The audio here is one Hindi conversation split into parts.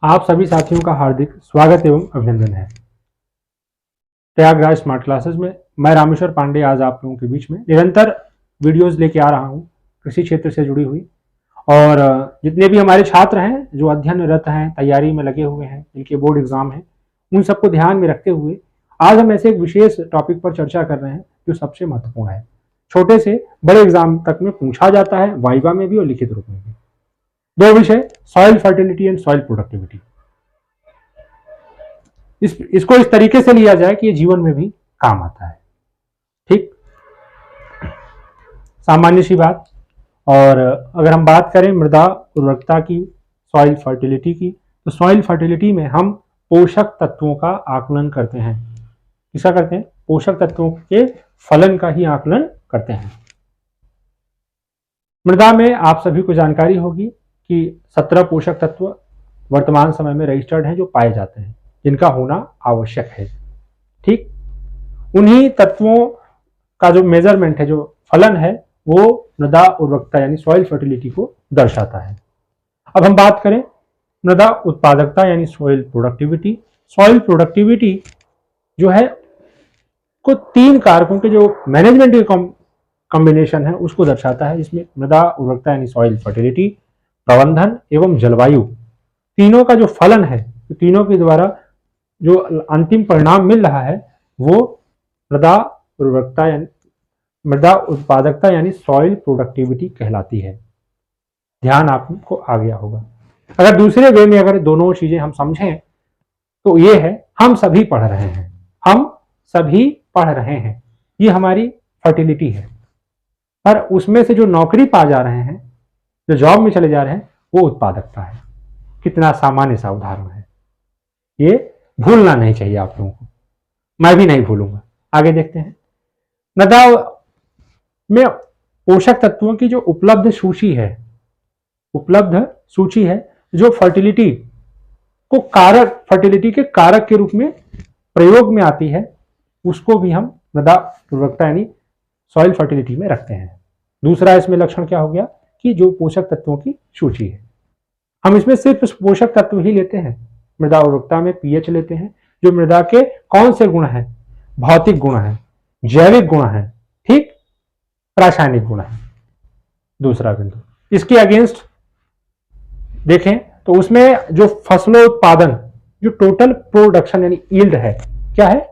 आप सभी साथियों का हार्दिक स्वागत एवं अभिनंदन है। प्रयागराज स्मार्ट क्लासेस में मैं रामेश्वर पांडे आज आप लोगों के बीच में निरंतर वीडियोस लेके आ रहा हूं कृषि क्षेत्र से जुड़ी हुई। और जितने भी हमारे छात्र हैं जो अध्ययनरत हैं, तैयारी में लगे हुए हैं, जिनके बोर्ड एग्जाम हैं, उन सबको ध्यान में रखते हुए आज हम ऐसे एक विशेष टॉपिक पर चर्चा कर रहे हैं जो सबसे महत्वपूर्ण है। छोटे से बड़े एग्जाम तक में पूछा जाता है, वाइवा में भी और लिखित रूप में भी। दो विषय, soil fertility and soil productivity. इसको इस तरीके से लिया जाए कि ये जीवन में भी काम आता है। ठीक, सामान्य सी बात। और अगर हम बात करें मृदा उर्वरकता की, सॉइल फर्टिलिटी की, तो सॉइल फर्टिलिटी में हम पोषक तत्वों का आकलन करते हैं। किसका करते हैं? पोषक तत्वों के फलन का ही आकलन करते हैं। मृदा में आप सभी को जानकारी होगी कि 17 पोषक तत्व वर्तमान समय में रजिस्टर्ड हैं जो पाए जाते हैं, जिनका होना आवश्यक है। ठीक, उन्हीं तत्वों का जो मेजरमेंट है, जो फलन है, वो मृदा उर्वरकता यानी सॉइल फर्टिलिटी को दर्शाता है। अब हम बात करें मृदा उत्पादकता यानी सॉइल प्रोडक्टिविटी। सॉइल प्रोडक्टिविटी जो है को 3 कारकों के जो मैनेजमेंट के कॉम्बिनेशन है उसको दर्शाता है, जिसमें मृदा उर्वरकता यानी सॉइल फर्टिलिटी, प्रबंधन एवं जलवायु, तीनों का जो फलन है, तीनों के द्वारा जो अंतिम परिणाम मिल रहा है वो मृदा उर्वरकता यानी मृदा उत्पादकता यानी सॉइल प्रोडक्टिविटी कहलाती है। ध्यान आपको आ गया होगा। अगर दूसरे वे में अगर दोनों चीजें हम समझें तो ये है, हम सभी पढ़ रहे हैं, हम सभी पढ़ रहे हैं, ये हमारी फर्टिलिटी है। पर उसमें से जो नौकरी पा जा रहे हैं, जो जॉब में चले जा रहे हैं, वो उत्पादकता है। कितना सामान्य सा उदाहरण है, ये भूलना नहीं चाहिए आप लोगों को, मैं भी नहीं भूलूंगा। आगे देखते हैं। मृदा में पोषक तत्वों की जो उपलब्ध सूची है जो फर्टिलिटी के कारक के रूप में प्रयोग में आती है, उसको भी हम मृदा उर्वरकता यानी सॉइल फर्टिलिटी में रखते हैं। दूसरा इसमें लक्षण क्या हो गया कि जो पोषक तत्वों की सूची है, हम इसमें सिर्फ पोषक तत्व ही लेते हैं। मृदा उर्वरकता में पीएच लेते हैं, जो मृदा के कौन से गुण हैं, भौतिक गुण हैं, जैविक गुण हैं, ठीक, रासायनिक गुण है। दूसरा बिंदु, इसके अगेंस्ट देखें तो उसमें जो फसलों उत्पादन, जो टोटल प्रोडक्शन यानी यील्ड है, क्या है,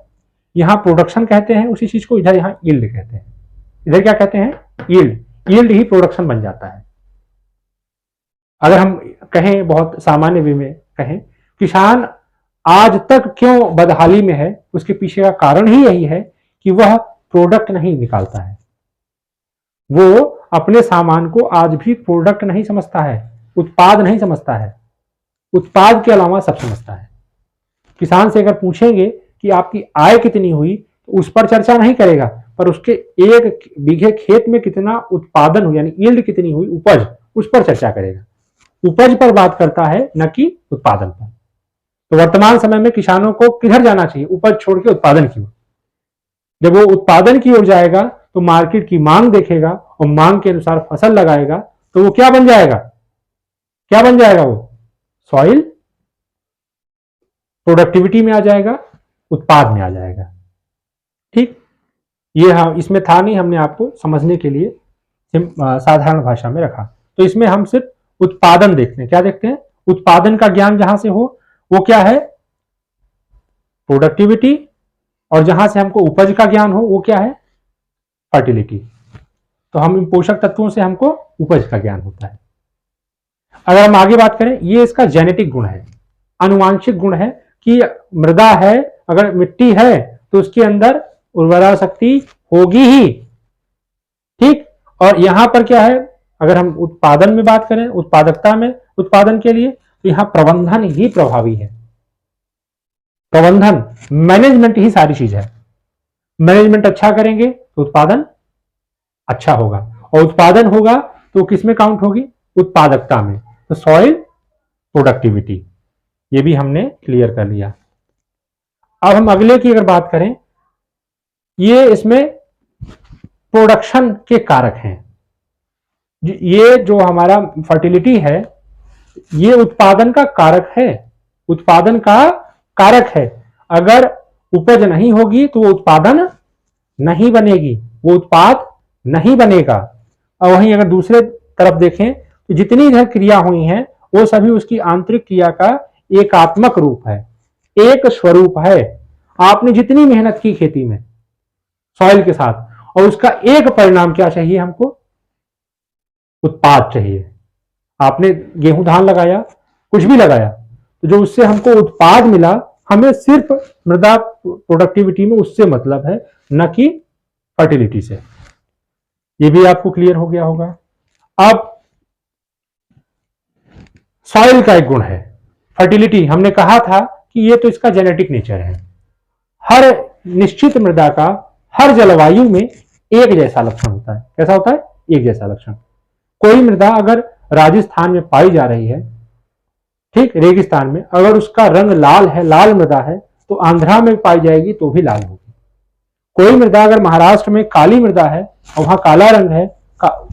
यहां प्रोडक्शन कहते हैं उसी चीज को, इधर यहां यील्ड कहते हैं। इधर क्या कहते हैं? यील्ड ही प्रोडक्शन बन जाता है। अगर हम कहें बहुत सामान्य वे में कहें, किसान आज तक क्यों बदहाली में है, उसके पीछे का कारण ही यही है कि वह प्रोडक्ट नहीं निकालता है। वो अपने सामान को आज भी प्रोडक्ट नहीं समझता है, उत्पाद नहीं समझता है, उत्पाद के अलावा सब समझता है। किसान से अगर पूछेंगे कि आपकी आय कितनी हुई, तो उस पर चर्चा नहीं करेगा, पर उसके 1 बीघे खेत में कितना उत्पादन हुआ यानी यील्ड कितनी हुई, उपज, उस पर चर्चा करेगा। उपज पर बात करता है, न कि उत्पादन पर। तो वर्तमान समय में किसानों को किधर जाना चाहिए? उपज छोड़ के उत्पादन की ओर। जब वो उत्पादन की ओर जाएगा तो मार्केट की मांग देखेगा और मांग के अनुसार फसल लगाएगा, तो वो क्या बन जाएगा? क्या बन जाएगा? वो सॉइल प्रोडक्टिविटी में आ जाएगा, उत्पाद में आ जाएगा। ठीक, ये हाँ इसमें था नहीं, हमने आपको समझने के लिए साधारण भाषा में रखा। तो इसमें हम सिर्फ उत्पादन देखते हैं। क्या देखते हैं? उत्पादन का ज्ञान जहां से हो वो क्या है? प्रोडक्टिविटी। और जहां से हमको उपज का ज्ञान हो वो क्या है? फर्टिलिटी। तो हम इन पोषक तत्वों से हमको उपज का ज्ञान होता है। अगर हम आगे बात करें, ये इसका जेनेटिक गुण है, आनुवांशिक गुण है कि मृदा है, अगर मिट्टी है तो उसके अंदर उर्वरा शक्ति होगी ही। ठीक, और यहां पर क्या है, अगर हम उत्पादन में बात करें, उत्पादकता में उत्पादन के लिए, तो यहां प्रबंधन ही प्रभावी है। प्रबंधन, मैनेजमेंट ही सारी चीज है। मैनेजमेंट अच्छा करेंगे तो उत्पादन अच्छा होगा, और उत्पादन होगा तो किसमें काउंट होगी? उत्पादकता में। तो सॉइल प्रोडक्टिविटी, ये भी हमने क्लियर कर लिया। अब हम अगले की अगर बात करें, ये इसमें प्रोडक्शन के कारक हैं। ये जो हमारा फर्टिलिटी है, ये उत्पादन का कारक है। उत्पादन का कारक है। अगर उपज नहीं होगी तो वो उत्पादन नहीं बनेगी, वो उत्पाद नहीं बनेगा। और वहीं अगर दूसरे तरफ देखें तो जितनी इधर क्रिया हुई हैं वो सभी उसकी आंतरिक क्रिया का एकात्मक रूप है, एक स्वरूप है। आपने जितनी मेहनत की खेती में सॉइल के साथ, और उसका एक परिणाम क्या चाहिए हमको? उत्पाद चाहिए। आपने गेहूं धान लगाया, कुछ भी लगाया, तो जो उससे हमको उत्पाद मिला, हमें सिर्फ मृदा प्रोडक्टिविटी में उससे मतलब है, न कि फर्टिलिटी से। ये भी आपको क्लियर हो गया होगा। अब सॉइल का एक गुण है फर्टिलिटी। हमने कहा था कि ये तो इसका जेनेटिक नेचर है। हर निश्चित मृदा का हर जलवायु में एक जैसा लक्षण होता है। कैसा होता है? एक जैसा लक्षण। कोई मृदा अगर राजस्थान में पाई जा रही है, ठीक, रेगिस्तान में, अगर उसका रंग लाल है, लाल मृदा है, तो आंध्रा में पाई जाएगी तो भी लाल होगी। कोई मृदा अगर महाराष्ट्र में काली मृदा है और वहां काला रंग है,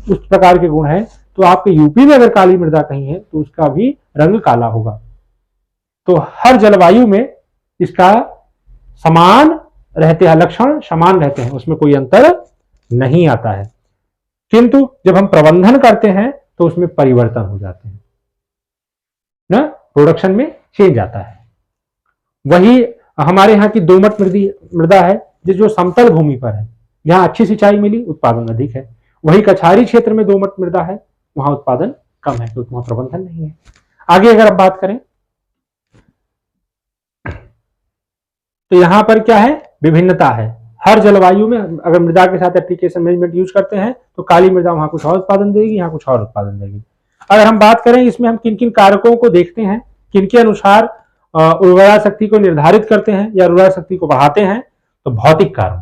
उस प्रकार के गुण है, तो आपके यूपी में अगर काली मृदा कहीं है तो उसका भी रंग काला होगा। तो हर जलवायु में इसका समान रहते हैं, लक्षण समान रहते हैं, उसमें कोई अंतर नहीं आता है। किंतु जब हम प्रबंधन करते हैं तो उसमें परिवर्तन हो जाते हैं ना, प्रोडक्शन में चेंज आता है। वही हमारे यहाँ की दोमट मृदा है जो समतल भूमि पर है, जहां अच्छी सिंचाई मिली, उत्पादन अधिक है। वही कछारी क्षेत्र में दोमट मृदा है, वहां उत्पादन कम है, क्योंकि वहां प्रबंधन नहीं है। आगे अगर हम बात करें तो यहां पर क्या है? विभिन्नता है। हर जलवायु में अगर मृदा के साथ एप्लीकेशन मैनेजमेंट यूज करते हैं तो काली मृदा वहां कुछ और उत्पादन देगी, यहाँ कुछ और उत्पादन देगी। अगर हम बात करें इसमें हम किन किन कारकों को देखते हैं, किन के अनुसार उर्वरा शक्ति को निर्धारित करते हैं या उर्वरा शक्ति को बढ़ाते हैं, तो भौतिक कारण।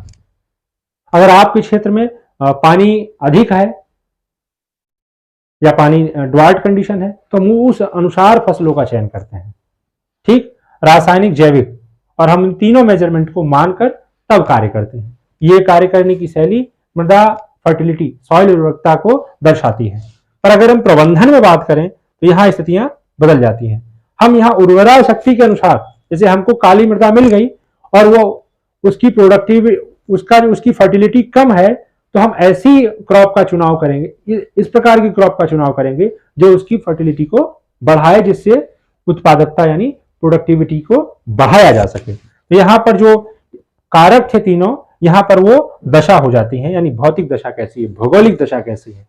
अगर आपके क्षेत्र में पानी अधिक है या पानी ड्राउट कंडीशन है तो हम उस अनुसार फसलों का चयन करते हैं। ठीक, रासायनिक, जैविक, और हम इन तीनों मेजरमेंट को मानकर तब कार्य करते हैं। ये कार्य करने की शैली मृदा फर्टिलिटी, सॉइल उर्वरकता को दर्शाती है। पर अगर हम प्रबंधन में बात करें तो यहाँ स्थितियां बदल जाती हैं। हम यहाँ उर्वरा शक्ति के अनुसार, जैसे हमको काली मृदा मिल गई और वो उसकी उसकी फर्टिलिटी कम है, तो हम ऐसी क्रॉप का चुनाव करेंगे, इस प्रकार की क्रॉप का चुनाव करेंगे जो उसकी फर्टिलिटी को बढ़ाए, जिससे उत्पादकता यानी प्रोडक्टिविटी को बढ़ाया जा सके। तो यहाँ पर जो कारक थे तीनों, यहाँ पर वो दशा हो जाती है, यानी भौतिक दशा कैसी है, भौगोलिक दशा कैसी है,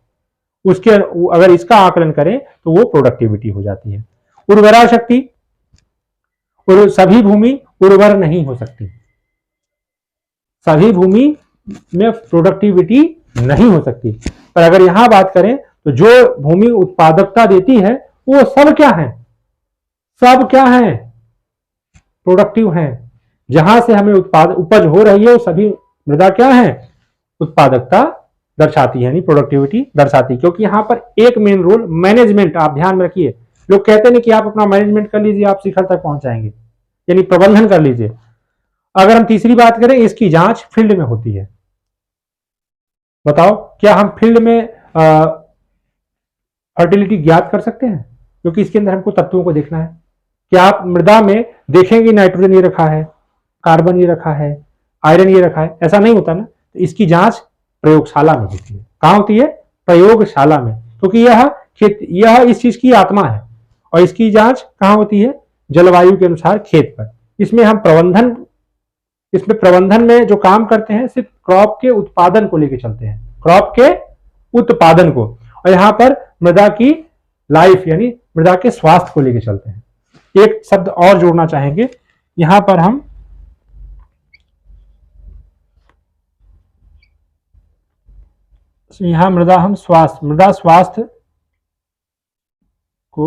उसके अगर इसका आकलन करें तो वो प्रोडक्टिविटी हो जाती है। उर्वरा शक्ति, सभी भूमि उर्वर नहीं हो सकती, सभी भूमि में प्रोडक्टिविटी नहीं हो सकती। पर अगर यहां बात करें तो जो भूमि उत्पादकता देती है वो सब क्या है? सब क्या है? प्रोडक्टिव है। जहां से हमें उपज हो रही है वो सभी मृदा क्या है? उत्पादकता दर्शाती है, यानी प्रोडक्टिविटी दर्शाती है। क्योंकि यहां पर एक मेन रोल मैनेजमेंट, आप ध्यान में रखिए। लोग कहते हैं कि आप अपना मैनेजमेंट कर लीजिए, आप शिखर तक पहुंच जाएंगे, यानी प्रबंधन कर लीजिए। अगर हम तीसरी बात करें, इसकी जांच फील्ड में होती है। बताओ, क्या हम फील्ड में फर्टिलिटी ज्ञात कर सकते हैं? क्योंकि इसके अंदर हमको तत्वों को देखना है। क्या आप मृदा में देखेंगे नाइट्रोजन ये रखा है, कार्बन ये रखा है, आयरन ये रखा है? ऐसा नहीं होता ना। तो इसकी जांच प्रयोगशाला में होती है। कहां होती है? प्रयोगशाला में। क्योंकि यह इस चीज की आत्मा है। और इसकी जांच कहां होती है? जलवायु के अनुसार खेत पर। इसमें प्रबंधन में जो काम करते हैं सिर्फ क्रॉप के उत्पादन को लेकर चलते हैं, क्रॉप के उत्पादन को। और यहां पर मृदा की लाइफ यानी मृदा के स्वास्थ्य को लेकर चलते हैं। एक शब्द और जोड़ना चाहेंगे यहां पर हम, यहां मृदा स्वास्थ्य को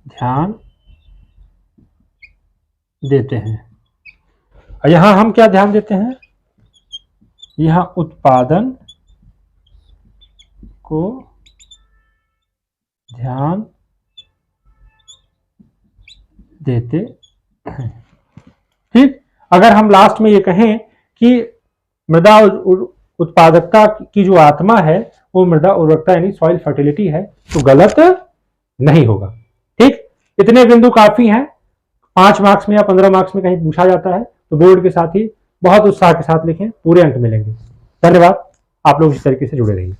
ध्यान देते हैं। और यहां हम क्या ध्यान देते हैं? यहां उत्पादन को ध्यान देते हैं। ठीक, अगर हम लास्ट में ये कहें कि मृदा उत्पादकता की जो आत्मा है वो मृदा उर्वरकता यानी सॉइल फर्टिलिटी है, तो गलत नहीं होगा। ठीक, इतने बिंदु काफी हैं। 5 मार्क्स में या 15 मार्क्स में कहीं पूछा जाता है तो बोर्ड के साथ ही बहुत उत्साह के साथ लिखें, पूरे अंक मिलेंगे। धन्यवाद। आप लोग इस तरीके से जुड़े रहिए।